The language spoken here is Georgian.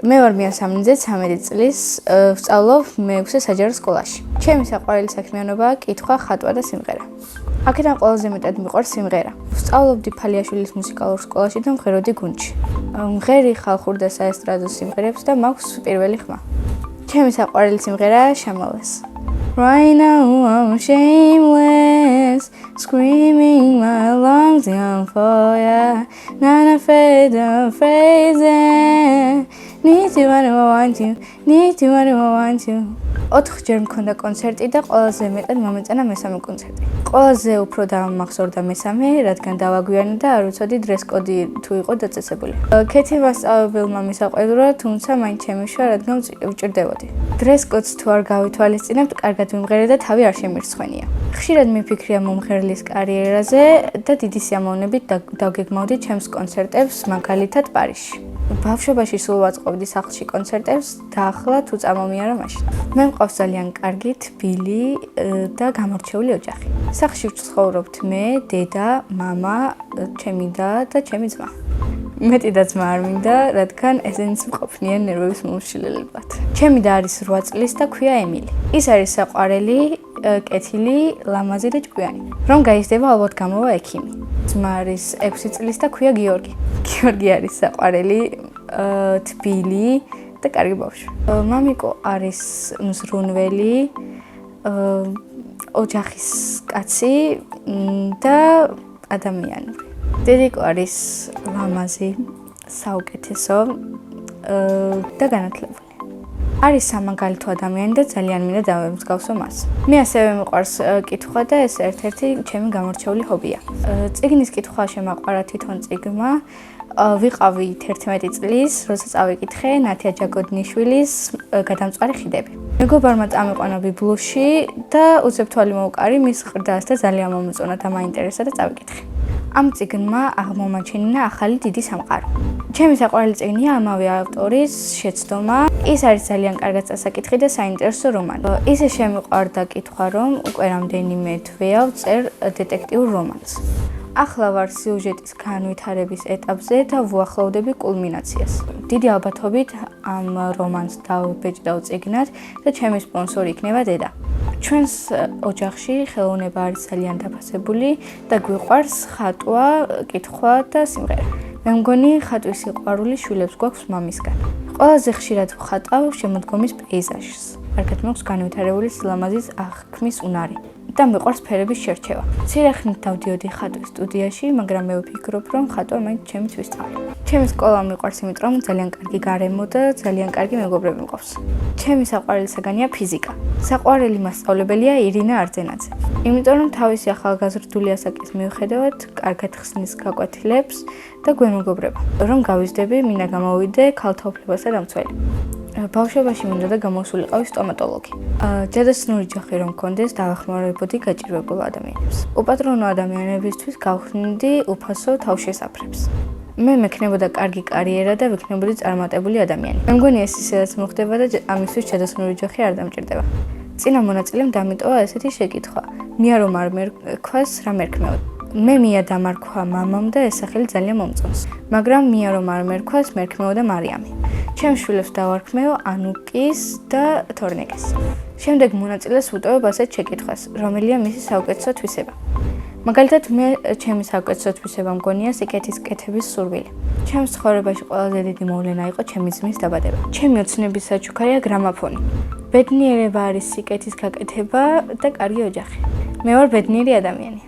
მე ვარ მიასამნიძე 13 წლის, ვსწავლობ მე-6 საჯარო სკოლაში. ჩემი საყვარელი საქმიანობაა კითხვა, ხატვა და სიმღერა. აქედან ყველაზე მეტად მიყვარს სიმღერა. ვსწავლობდი ფალიაშვილის მუსიკალურ სკოლაში და მღეროდი გუნდში. მღერი ხალხურ და საესტრადო სიმღერებს და მაქვს პირველი ხმა. ჩემი საყვარელი სიმღერაა შამალას. Right now I'm shameless, screaming my lungs down for ya. Not afraid of phrasing. Need you when I want you, need you when I want you. 4 ჯერ მქონდა კონცერტი და ყველაზე მეტად მომეწონა მესამე კონცერტი. ყველაზე უფრო დამახსოვრდა მესამე, რადგან დავაგვიანე და არ ვიცოდი დრეს კოდი თუ იყო დაწესებული. ქეთი მასწავლებელმა მისაყვედურა, თუმცა მაინც შემიშვა, რადგან ვჭირდებოდი. დრეს კოდს თუ არ გავითვალისწინებთ, კარგად ვიმღერე და თავი არ შემირცხვენია. ხშირად მიფიქრია მომღერლის კარიერაზე და დიდი სიამოვნებით დავგეგმავდი ჩემს კონცერტებს, მაგალითად პარიზში. ბავშვობაში სულ ვაწყობდი სახლში კონცერტებს და ახლა თუ წამომიარა მაშინ. მე მყავს ძალიან კარგი თბილი და გამორჩეული ოჯახი. სახლში ვცხოვრობთ მე, დედა, მამა, ჩემი და ჩემი ძმა. მეტი და ძმა არ მინდა, რადგან ესენიც მყოფნიან ნერვების მომშლელებად. ჩემი და არის 8 წლის და ქვია ემილი. ის არის საყვარელი, კეთილი, ლამაზი და ჭკვიანი. რომ გაიზრდება, ალბათ გამოვა ექიმი. ძმა არის 6 წლის და ქვია გიორგი. გიორგი არის საყვარელი, თბილი და კარგი ბავშვი. მამიკო არის მზრუნველი, ოჯახის კაცი და ადამიანური. დედიკო არის ლამაზი, საუკეთესო და განათლებული. არის სამაგალითო ადამიანი და ძალიან მინდა დავემსგავსო მას. მე ასევე მიყვარს კითხვა და ეს ერთ-ერთი ჩემი გამორჩეული ჰობია. წიგნის კითხვა შემაყვარა თვითონ წიგნმა. ვიყავი 11 წლის, როდესაც ავიკითხე ნათია ჯაგოდნიშვილის გადამწვარი ხიდები. მეგობარმა წამიყვანა ბიბლუში და უცებ თვალი მოვკარი მის ყრდას და ძალიან მომეწონა და მაინტერესა და წავიკითხე. ამ წიგნმა აღმომაჩენინა ახალი დიდი სამყარო. ჩემი საყვარელი წიგნია ამავე ავტორის შეცდომა. ის არის ძალიან კარგად წასაკითხი და საინტერესო რომანი. ისე შემიყვარდა კითხვა, რომ უკვე რამდენიმე თვეა ვწერ დეტექტიურ რომანს. ახლა ვარ სიუჟეტის განვითარების ეტაპზე და ვუახლოვდები კულმინაციას. დიდი ალბათობით ამ რომანს დავბეჭდავ წიგნად და ჩემი სპონსორი იქნება დედა. ჩვენს ოჯახში ხელოვნება არის ძალიან დაფასებული და გვიყვარს ხატვა, კითხვა და სიმღერა. მე მგონი ხატვის სიყვარული შვილებს გვაქვს მამისგან. ყველაზე ხშირად ვხატავ შემოდგომის პეიზაჟს. კარგად მაქვს განვითარებული სილამაზის აღქმის უნარი. და მიყვარს ფერების შერჩევა. მცირე ხნით დავდიოდი ხატვის სტუდიაში, მაგრამ მე ვფიქრობ, რომ ხატვა მაინც ჩემი თვისწავლი. ჩემი სკოლა მიყვარს იმიტომ, რომ ძალიან კარგი გარემო და ძალიან კარგი მეგობრები მყავს. ჩემი საყვარელი საგანია ფიზიკა. საყვარელი მასწავლებელია ირინა არძენაძე. იმიტომ, რომ თავისი ახალგაზრდული ასაკის მიუხედავად, კარგად ხსნის გაკვეთილებს და გვემეგობრება. რომ გავიზრდები, მინდა გამოვიდე ქალთა უფლებასა და მცველი. ბავშვობაში მინდა და გამოსულიყავი სტომატოლოგი. ჯადოსნური ჯოხი რომ მქონდეს, დავახმარებოდი გაჭირვებულ ადამიანებს. უპატრონო ადამიანებისთვის გავხსნიდი უფასო თავშესაფრებს. მე მექნებოდა კარგი კარიერა და ვიქნებოდი წარმატებული ადამიანი. მე მგონი ეს ისედაც მოხდება და ამისთვის ჯადოსნური ჯოხი არ დამჭირდება. წინა მონაწილემ დამიტოვა ესეთი შეკითხვა: მია რომ არ მერქვას, რა მერქმეოდ? მე მია დამარქვა მამამ და ეს სახელი ძალიან მომწონს. მაგრამ მია რომ არ მერქვას, მერქმეოდა მარიამი. ჩემს შვილებს დავარქმეო ანუკის და თორნეკეს. შემდეგ მონაწილეს ვუტოვებ ასეთ შეკითხვას, რომელია მისი საუკეთესო თვისება. მაგალითად, მე ჩემი საუკეთესო თვისება მგონია სიკეთის კეთების სურვილი. ჩემს ცხოვრებაში ყველაზე დიდი მოვლენა იყო ჩემი ძმის დაბადება. ჩემი ოცნების საჩუქარია გრამაფონი. ბედნიერება არის სიკეთის გაკეთება და კარგი ოჯახი. მე ვარ ბედნიერი ადამიანი.